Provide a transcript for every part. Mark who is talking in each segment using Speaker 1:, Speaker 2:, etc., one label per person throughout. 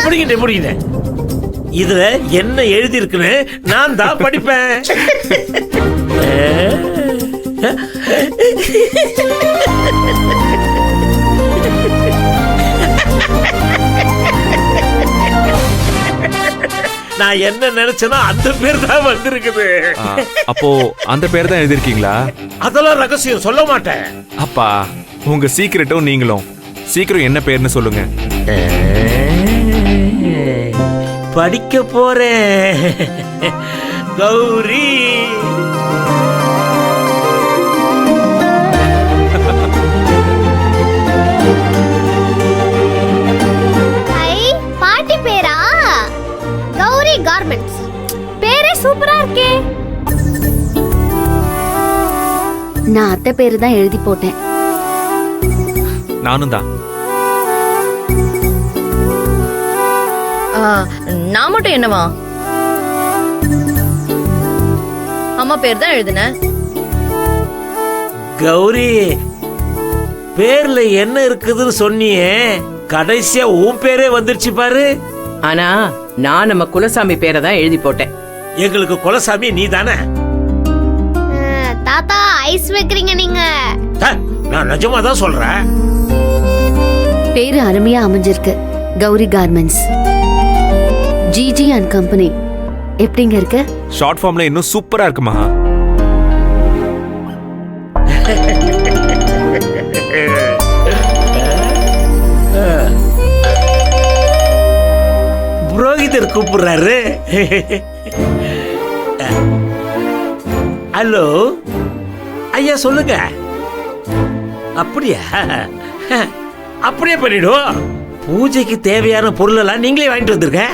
Speaker 1: பிடிக்கிட்டேன். இதுல என்ன எழுதி இருக்குன்னு நான் தான் படிப்பேன். நான் என்ன நினைச்சேனோ அந்த பேர் தான் வந்திருக்குது.
Speaker 2: அப்போ அந்த பேர் தான் எழுதிருக்கீங்களா?
Speaker 1: அதெல்லாம் ரகசியம் சொல்ல மாட்டேன்.
Speaker 2: அப்பா, உங்க சீக்கிரட்டும் நீங்களும் சீக்கிரம் என்ன பேர்னு சொல்லுங்க.
Speaker 1: படிக்க போறேன். கௌரி.
Speaker 3: பாட்டி பேரா? கௌரி கார்மெண்ட்ஸ். பேரே சூப்பரா இருக்கே.
Speaker 4: நான் அத்தை பேரு தான் எழுதி போட்டேன்.
Speaker 2: நானும் தான்.
Speaker 5: நான் மட்டும் என்னவா? அம்மா பேர் தான் எழுதுன.
Speaker 1: கௌரி, பேர்ல என்ன இருக்குதுன்னு சொன்னியே, கடைசியா உன் பேரே வந்துருச்சு பாரு.
Speaker 6: ஆனா நான் நம்ம குலசாமி பேரை தான் எழுதி போட்டேன்.
Speaker 1: எங்களுக்கு குலசாமி நீ தானே?
Speaker 3: தாத்தா ஐஸ் வைக்கிறீங்க நீங்க.
Speaker 1: நான் நிஜமா தான் சொல்றேன்.
Speaker 4: பேரு அருமையா அமைஞ்சிருக்கு. Gowri garments, GG and company. எப்படிங்க இருக்கு?
Speaker 2: ஷார்ட் ஃபார்ம்ல இன்னும் சூப்பரா இருக்குமா?
Speaker 1: புரோகிதர் கூப்பிடுறாரு. ஹலோ ஐயா, சொல்லுங்க. அப்படியா? அப்படியே பண்ணிடுவோம். பூஜைக்கு தேவையான பொருள் எல்லாம் நீங்களே வாங்கிட்டு வந்துருங்க.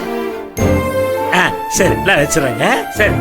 Speaker 1: சரி, நான் வச்சுறேங்க. சரி.